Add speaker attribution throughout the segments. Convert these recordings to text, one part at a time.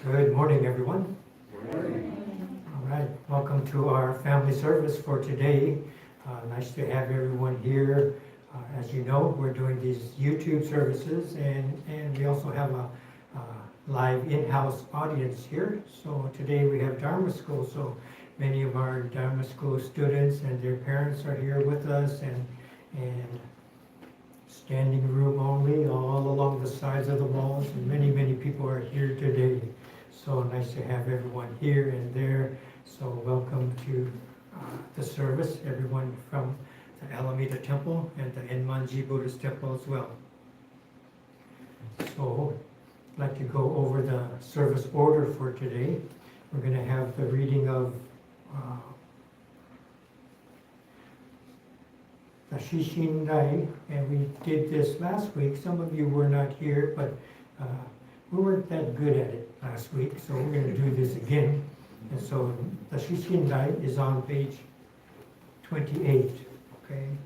Speaker 1: Good morning, everyone.
Speaker 2: Good morning.
Speaker 1: All right, welcome to our family service for today. Nice to have everyone here. As you know, we're doing these YouTube services, and we also have a live in-house audience here. So today we have Dharma School, so many of our Dharma School students and their parents are here with us, and standing room only all along the sides of the walls, and many people are here today. So nice to have everyone here and there. So welcome to the service, everyone from the Alameda Temple and the Enmanji Buddhist Temple as well. So I'd like to go over the service order for today. We're going to have the reading of the Shishin Dai, and we did this last week. Some of you were not here, but we weren't that good at it last week, so we're going to do this again. And so the Shishin Dai is on page 28, okay?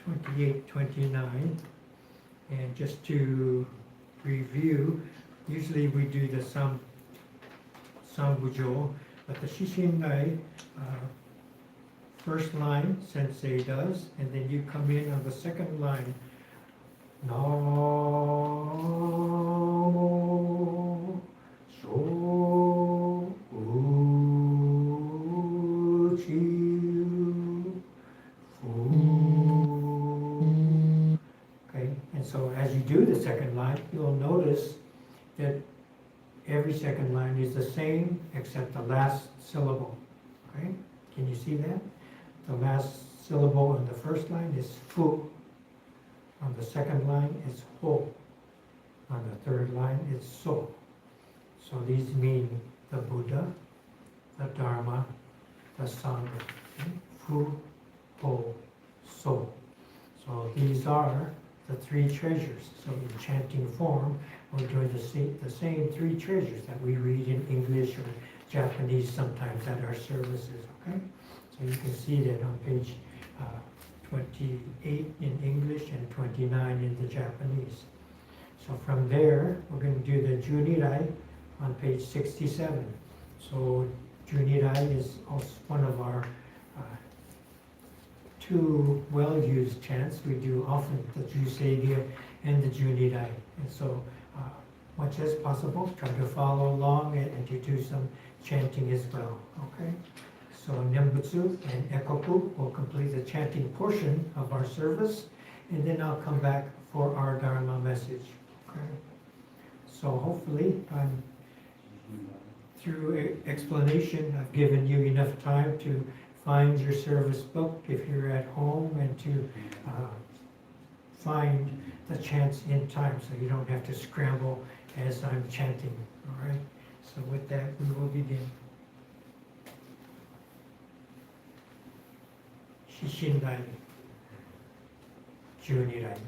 Speaker 1: 28, 29. And just to review, usually we do the Sambujo, but the Shishin Dai, first line, Sensei does, and then you come in on the second line. Namo So Uchi Fu. Okay, and so as you do the second line, you'll notice that every second line is the same except the last syllable. Okay, can you see that? The last syllable in the first line is fu. On the second line is ho. On the third line is so. So these mean the Buddha, the Dharma, the Sangha. Okay? Fu, ho, so. So these are the three treasures. So in chanting form, we're doing the same three treasures that we read in English or Japanese sometimes at our services. Okay? So you can see that on page 28 in English and 29 in the Japanese. So from there, we're going to do the Junirai on page 67. So Junirai is also one of our two well-used chants. We do often the Juseiga and the Junirai. And so much as possible, try to follow along and to do some chanting as well. Okay? So Nembutsu and Ekoku will complete the chanting portion of our service, and then I'll come back for our Dharma message. Okay? So hopefully, through explanation, I've given you enough time to find your service book if you're at home, and to find the chants in time so you don't have to scramble as I'm chanting. All right? So with that, we will begin. Shishin Dai, Junirai.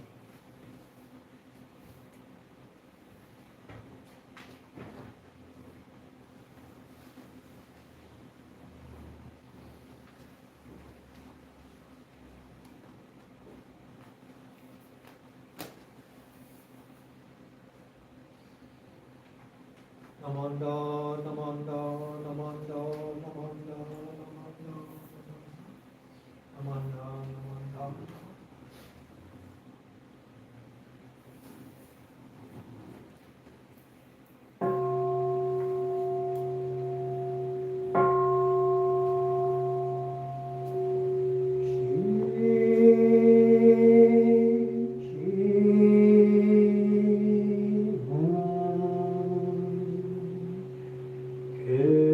Speaker 1: Namanda, Namanda, Namanda, Namanda, Namanda. Namanda, Namanda. Good.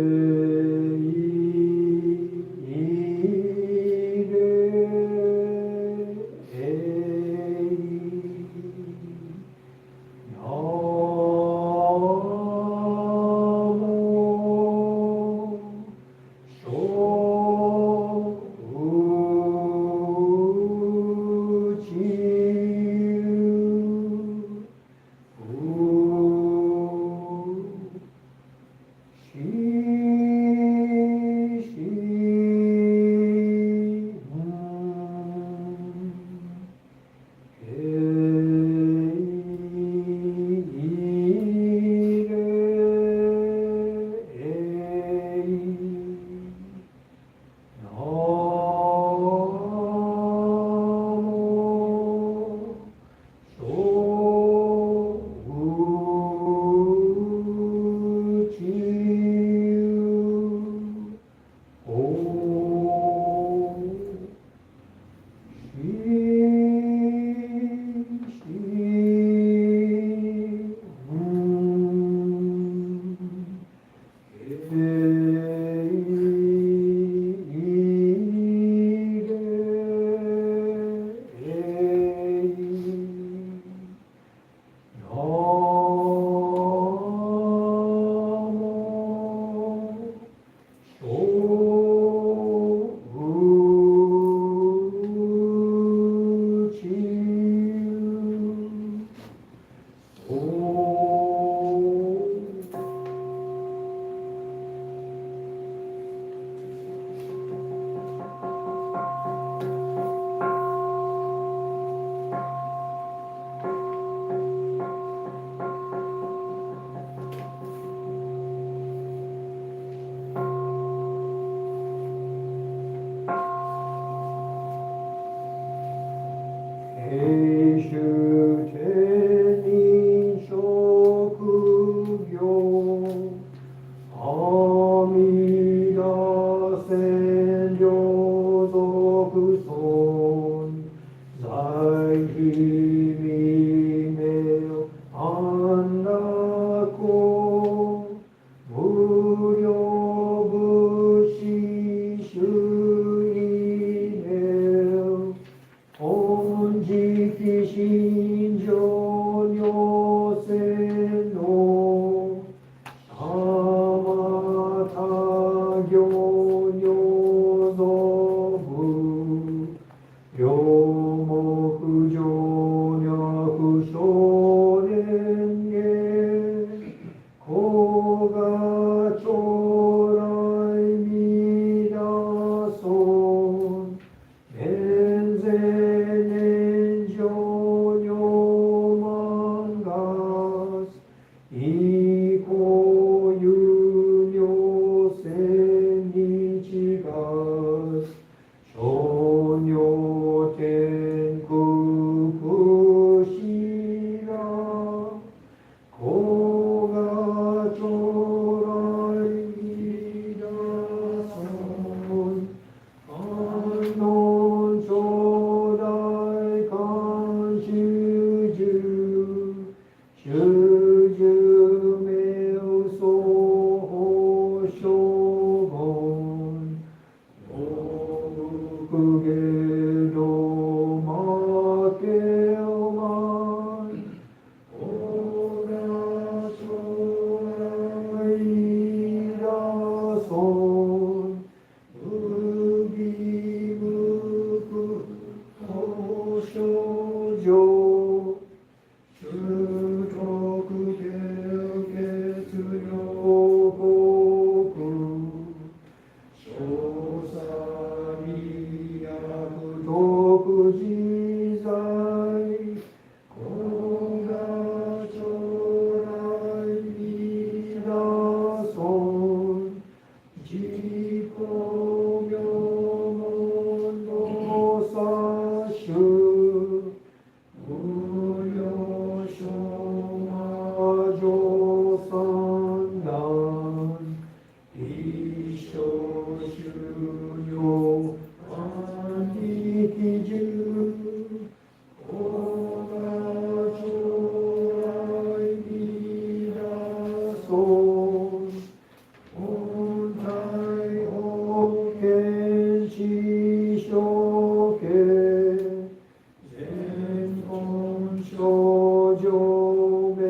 Speaker 3: 人情女性のまた行女ぞぶ両目上略少年へ子が将来見出そう年前年上女満月以降有料千日月少女天空不思ら子が将来見出そう安穏頂戴監修従修従名相法将言福芸道負けおまいおら将来見出そう無義無苦法症状習得経血量国少佐利悪徳自在子が将来見出そう自己名門の差し無料小魔女三段一生終了安力中子が将来見出そう本体保険師匠家全本症状名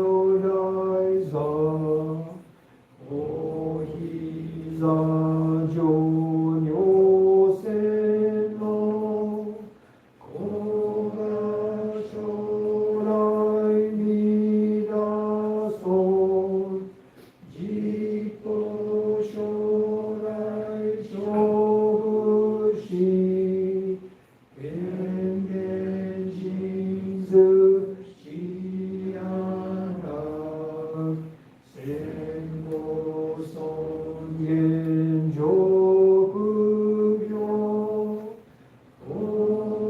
Speaker 3: を大座お膝上尿線の子が将来見出そう実法将来勝負し変幻人図知安楽戦後尊厳上不病子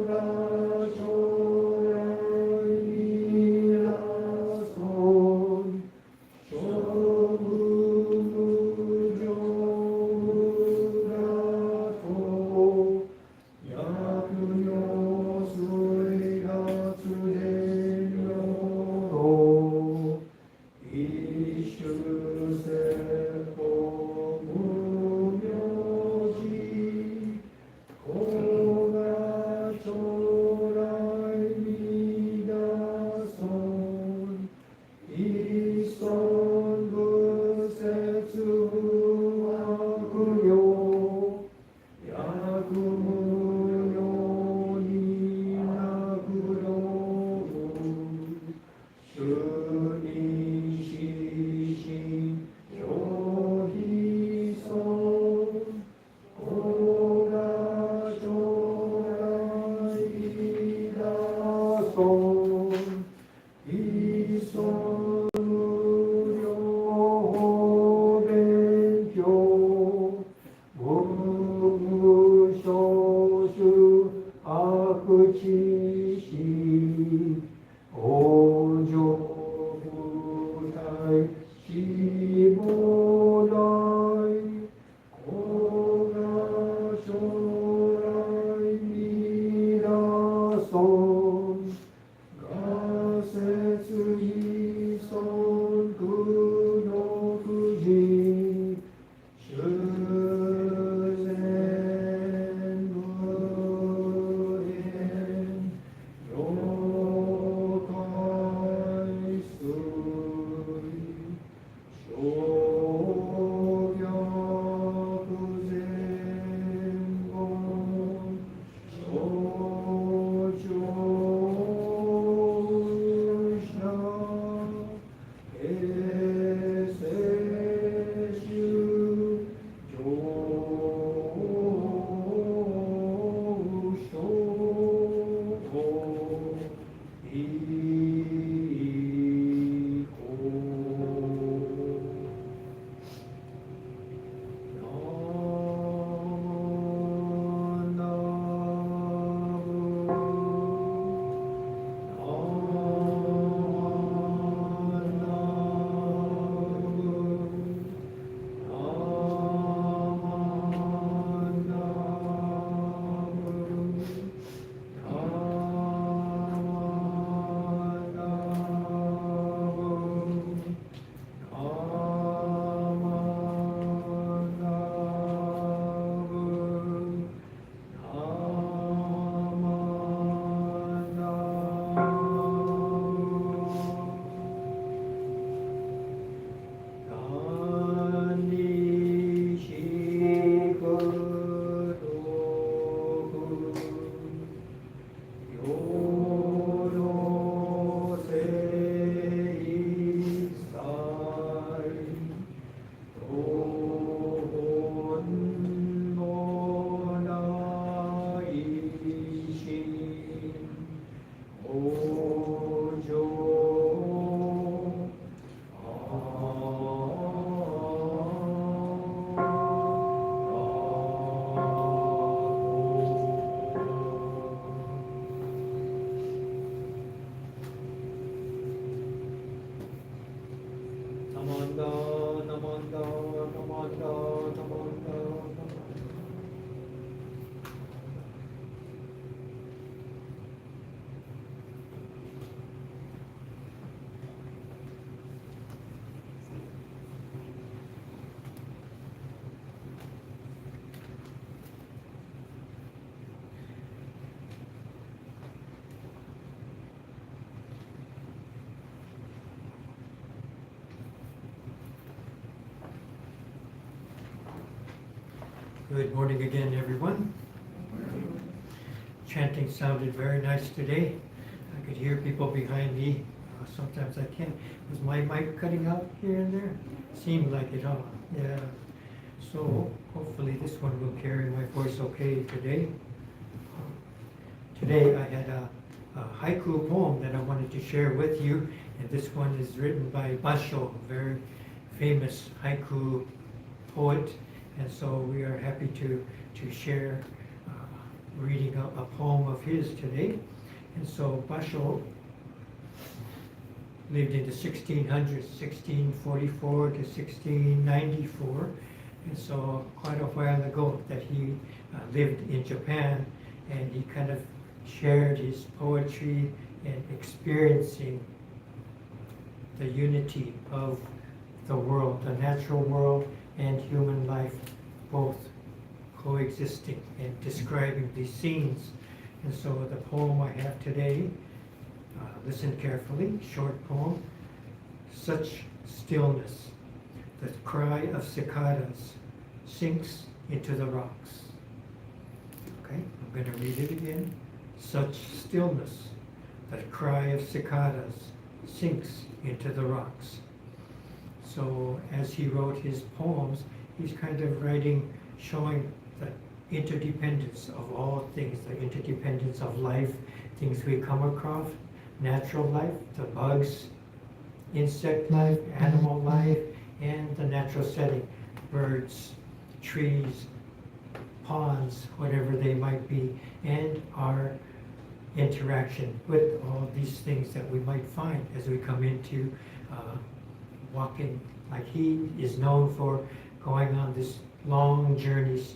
Speaker 3: が将来見出そう勝負無常無我と薬用水月伝量一種説法無名字子が将来見出そう一尊仏説不悪用薬無量に楽道主に死心上悲尊子が将来見出そう一尊無量勉強無少数悪知識往生不退死亡来子が将来見出そう我説異尊苦の不慈修善無縁
Speaker 1: Good morning again, everyone. Chanting sounded very nice today. I could hear people behind me. Sometimes I can't. Was my mic cutting out here and there? Seemed like it, huh? Yeah. So hopefully this one will carry my voice okay today. Today I had a haiku poem that I wanted to share with you, and this one is written by Basho, a very famous haiku poet, and so we are happy to share reading a poem of his today. And so Basho lived in the 1600s, 1644 to 1694, and so quite a while ago that he lived in Japan, and he kind of shared his poetry and experiencing the unity of the world, the natural world and human life, both coexisting and describing these scenes. And so the poem I have today, listen carefully, short poem. Such stillness, the cry of cicadas sinks into the rocks. Okay, I'm going to read it again. Such stillness, the cry of cicadas sinks into the rocks. So as he wrote his poems, he's kind of writing, showing the interdependence of all things, the interdependence of life, things we come across, natural life, the bugs, insect life, animal life, and the natural setting, birds, trees, ponds, whatever they might be, and our interaction with all these things that we might find as we come into walking. Like he is known for going on this long journeys,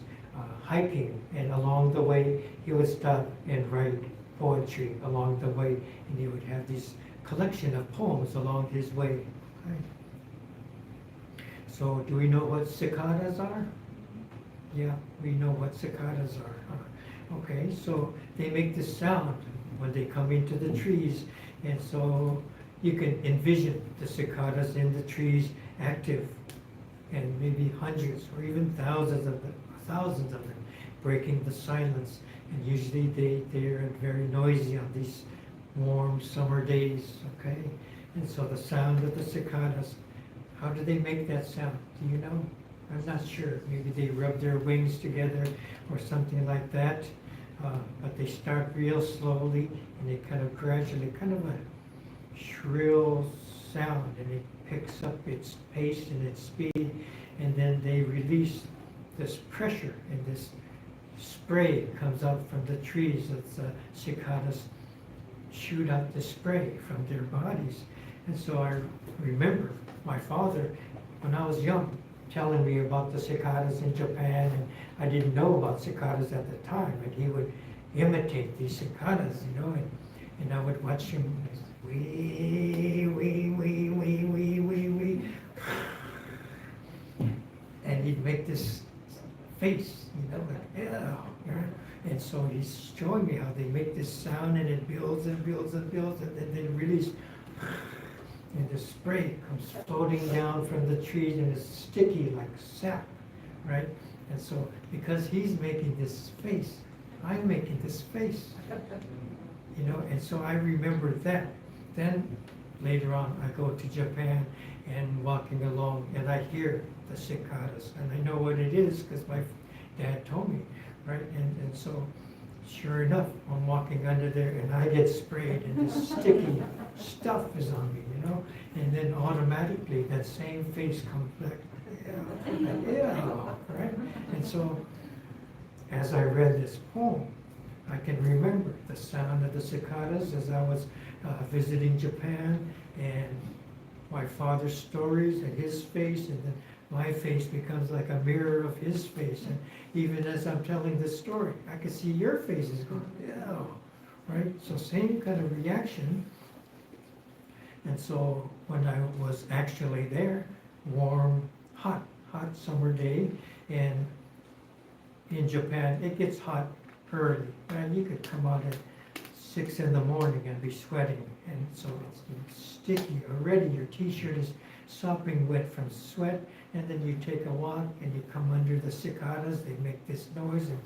Speaker 1: hiking, and along the way he would stop and write poetry along the way, and he would have this collection of poems along his way. Right. So do we know what cicadas are? Yeah, we know what cicadas are. Okay, so they make this sound when they come into the trees, and so you can envision the cicadas in the trees active, and maybe hundreds or even thousands of them breaking the silence. And usually they are very noisy on these warm summer days, okay? And so the sound of the cicadas, how do they make that sound? Do you know? I'm not sure. Maybe they rub their wings together or something like that. But they start real slowly, and they kind of gradually, kind of a shrill sound, and it picks up its pace and its speed, and then they release this pressure, and this spray comes out from the trees. As cicadas shoot out the spray from their bodies. And so I remember my father, when I was young, telling me about the cicadas in Japan, and I didn't know about cicadas at the time, and he would imitate these cicadas, you know, and I would watch him, wee, wee, wee, wee, wee, wee, wee, and he'd make this face, you know, like, yeah. And so he's showing me how they make this sound, and it builds and builds and builds, and then they release, and the spray comes floating down from the trees, and it's sticky like sap, right? And so because he's making this face, I'm making this face, you know, and so I remember that. Then later on I go to Japan and walking along, and I hear the cicadas, and I know what it is because my dad told me, right? And so sure enough, I'm walking under there, and I get sprayed, and this sticky stuff is on me, you know, and then automatically that same face comes back, yeah, right? And so as I read this poem, I can remember the sound of the cicadas as I was visiting Japan, and my father's stories and his face, and then my face becomes like a mirror of his face. And even as I'm telling this story, I can see your faces going, yeah, right? So same kind of reaction. And so when I was actually there, warm, hot summer day, and in Japan, it gets hot early, and you could come out at 6 in the morning and be sweating, and so it's sticky already. Your t-shirt is sopping wet from sweat, and then you take a walk and you come under the cicadas, they make this noise and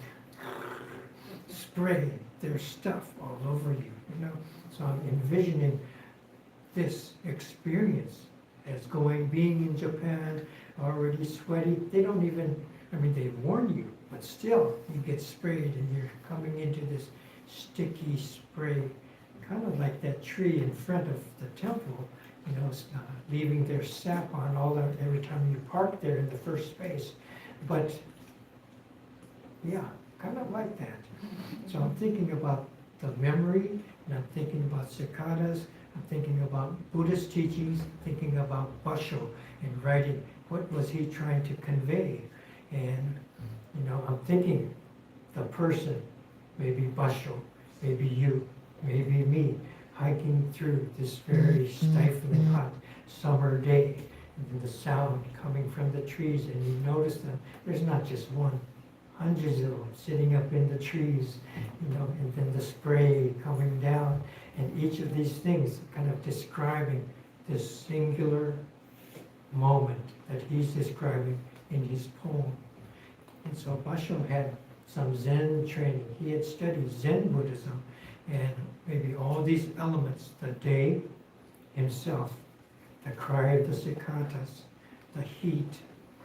Speaker 1: spray their stuff all over you, you know. So I'm envisioning this experience as being in Japan, already sweaty. They don't even, I mean, they warn you, but still, you get sprayed and you're coming into this sticky spray, kind of like that tree in front of the temple, you know, leaving their sap on every time you park there in the first space. But, yeah, kind of like that. So I'm thinking about the memory, and I'm thinking about cicadas, I'm thinking about Buddhist teachings, thinking about Basho and writing. What was he trying to convey? And, you know, I'm thinking the person, maybe Basho, maybe you, maybe me, hiking through this very stifling hot summer day, and the sound coming from the trees, and you notice them. There's not just one, hundreds of them sitting up in the trees, you know, and then the spray coming down, and each of these things kind of describing this singular moment that he's describing in his poem. And so Basho had some Zen training. He had studied Zen Buddhism, and maybe all these elements, the day himself, the cry of the cicadas, the heat,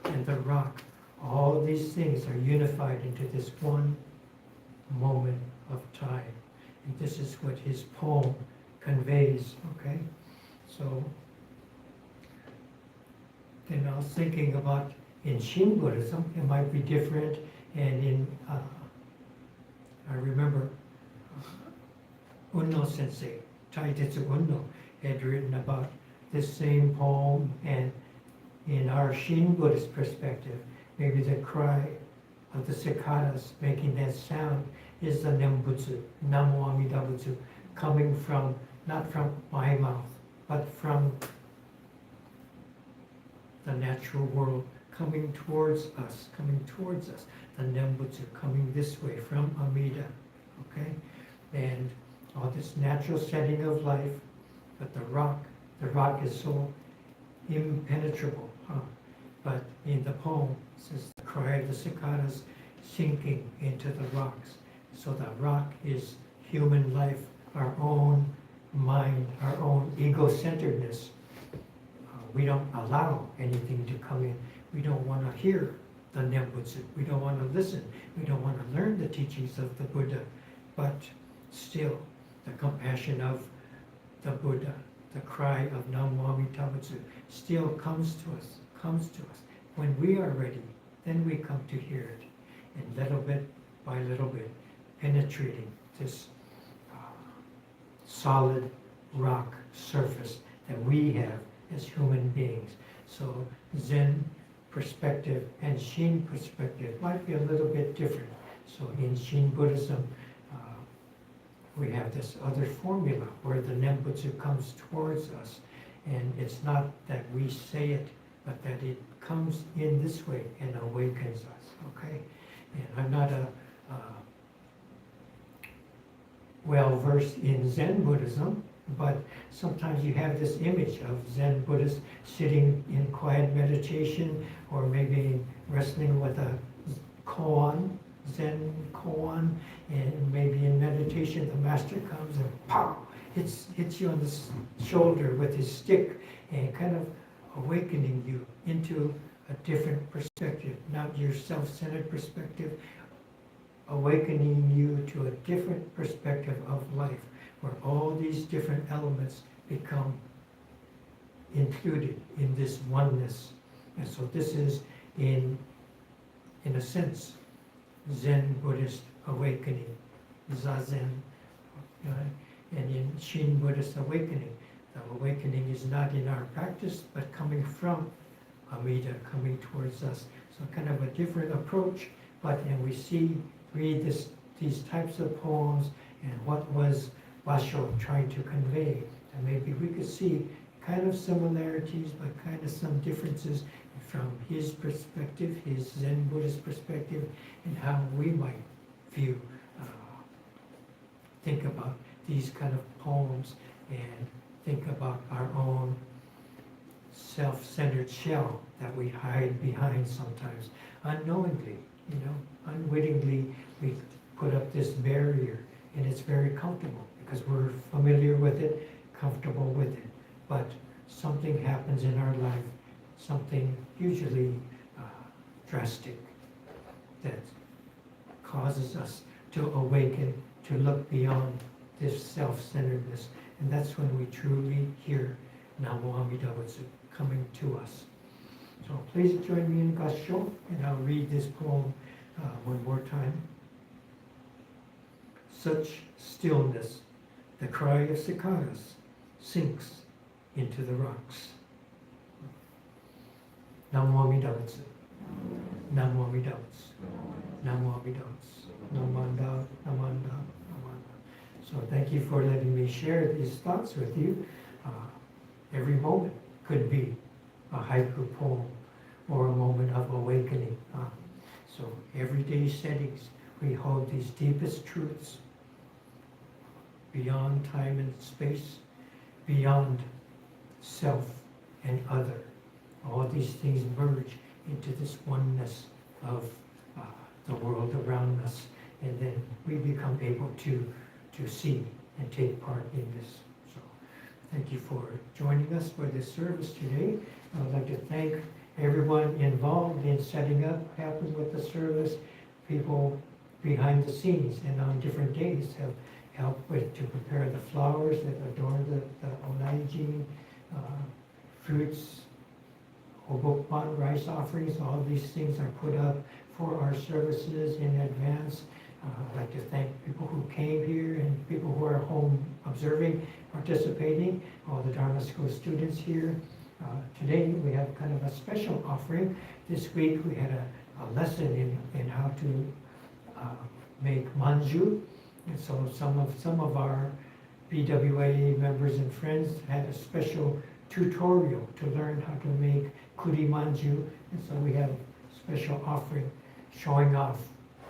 Speaker 1: and the rock, all these things are unified into this one moment of time. And this is what his poem conveys, okay? So, then I was thinking about in Shin Buddhism, it might be different, and in, I remember Unno Sensei, Taitetsu Unno, had written about this same poem, and in our Shin Buddhist perspective, maybe the cry of the cicadas making that sound is the Nembutsu, Namo Amida Butsu, coming from, not from my mouth, but from the natural world, coming towards us, the Nembutsu coming this way from Amida, okay? And all this natural setting of life, but the rock is so impenetrable, huh? But in the poem, it says the cry of the cicadas sinking into the rocks. So the rock is human life, our own mind, our own ego-centeredness. We don't allow anything to come in. We don't want to hear the Nembutsu. We don't want to listen. We don't want to learn the teachings of the Buddha. But still, the compassion of the Buddha, the cry of Namo Amida Butsu still comes to us. When we are ready, then we come to hear it. And little bit by little bit, penetrating this solid rock surface that we have as human beings. So Zen perspective and Shin perspective might be a little bit different. So in Shin Buddhism, we have this other formula where the Nembutsu comes towards us, and it's not that we say it, but that it comes in this way and awakens us, okay? And I'm not well-versed in Zen Buddhism, but sometimes you have this image of Zen Buddhists sitting in quiet meditation, or maybe wrestling with a koan, Zen koan, and maybe in meditation the master comes and pow, hits you on the shoulder with his stick, and kind of awakening you into a different perspective, not your self-centered perspective, awakening you to a different perspective of life, where all these different elements become included in this oneness. And so this is, in a sense, Zen Buddhist awakening, Zazen. And in Shin Buddhist awakening, the awakening is not in our practice, but coming from Amida, coming towards us. So kind of a different approach, but and we read these types of poems, and what was Basho trying to convey. And maybe we could see kind of similarities, but kind of some differences from his perspective, his Zen Buddhist perspective, and how we might view, think about these kind of poems, and think about our own self-centered shell that we hide behind sometimes, unknowingly, unwittingly, we put up this barrier, and it's very comfortable because we're familiar with it, comfortable with it. But something happens in our life, something usually drastic, that causes us to awaken, to look beyond this self-centeredness. And that's when we truly hear Namo Amida Butsu coming to us. So please join me in Basho, and I'll read this poem one more time. Such stillness, the cry of cicadas sinks into the rocks. Namo Amida Butsu. Namo Amida Butsu. Namo Amida Butsu. Namanda, Namanda, Namanda. So thank you for letting me share these thoughts with you. Every moment could be a haiku poem or a moment of awakening. So everyday settings, we hold these deepest truths beyond time and space, beyond self and other. All these things merge into this oneness of the world around us, and then we become able to see and take part in this. So thank you for joining us for this service today. I would like to thank everyone involved in setting up, helping with the service, people behind the scenes and on different days have helped with to prepare the flowers that adorn the onaiji, fruits, obokpan, rice offerings. All these things are put up for our services in advance. I'd like to thank people who came here and people who are home observing, participating, all the Dharma School students here. Today we have kind of a special offering. This week we had a lesson in how to make manju. And so some of our BWA members and friends had a special tutorial to learn how to make kuri manju. And so we have a special offering showing off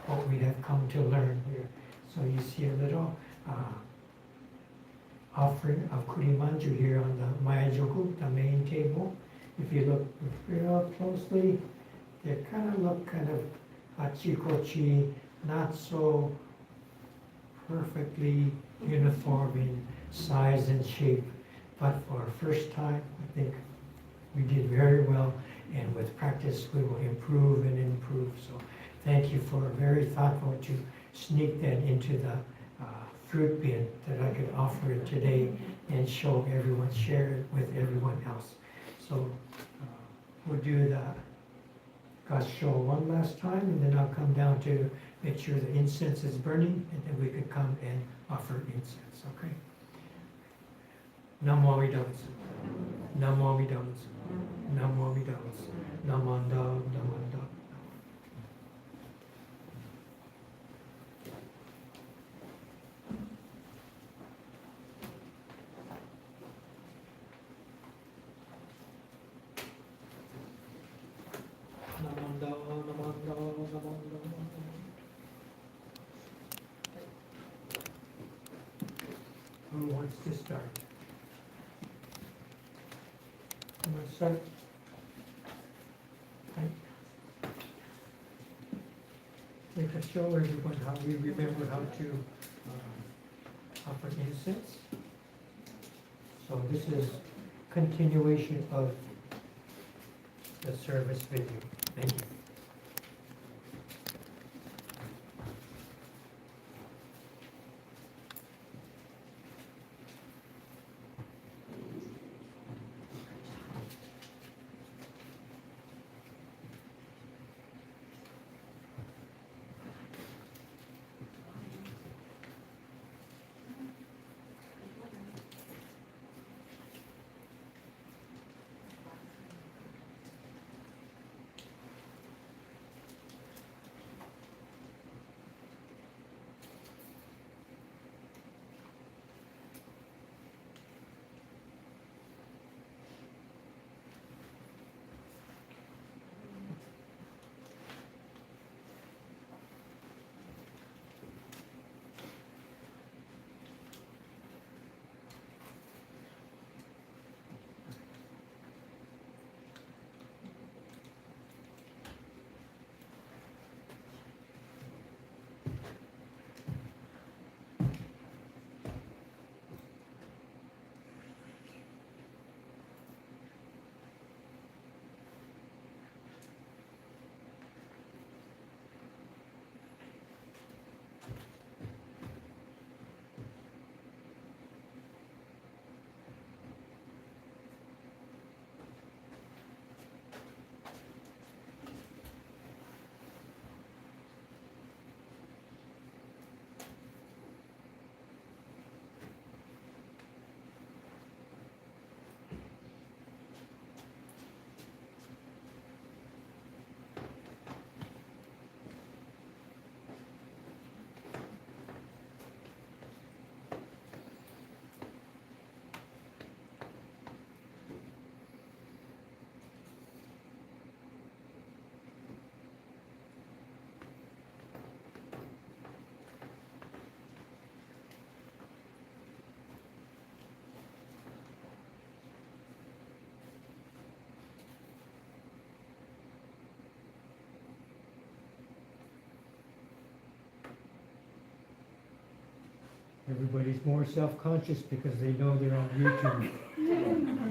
Speaker 1: what we have come to learn here. So you see a little offering of kuri manju here on the Mayajoku, the main table. If you look real closely, they kind of look kind of hachi-kochi, not so perfectly uniform in size and shape. But for our first time, I think we did very well, and with practice we will improve and improve. So thank you for very thoughtful to sneak that into the fruit bin that I could offer it today and show everyone, share it with everyone else. So we'll do the Basho one last time, and then I'll come down to make sure the incense is burning, and then we could come and offer incense, okay? Namo Amida Butsu. Namo Amida Butsu. Namo Amida Butsu. Namanda, Namanda. Namanda, Namanda, Namanda. Who wants to start? You want to start? Okay. We could show everyone how we remember how to offer incense. So this is continuation of the service video. Thank you. Everybody's more self-conscious because they know they're on YouTube.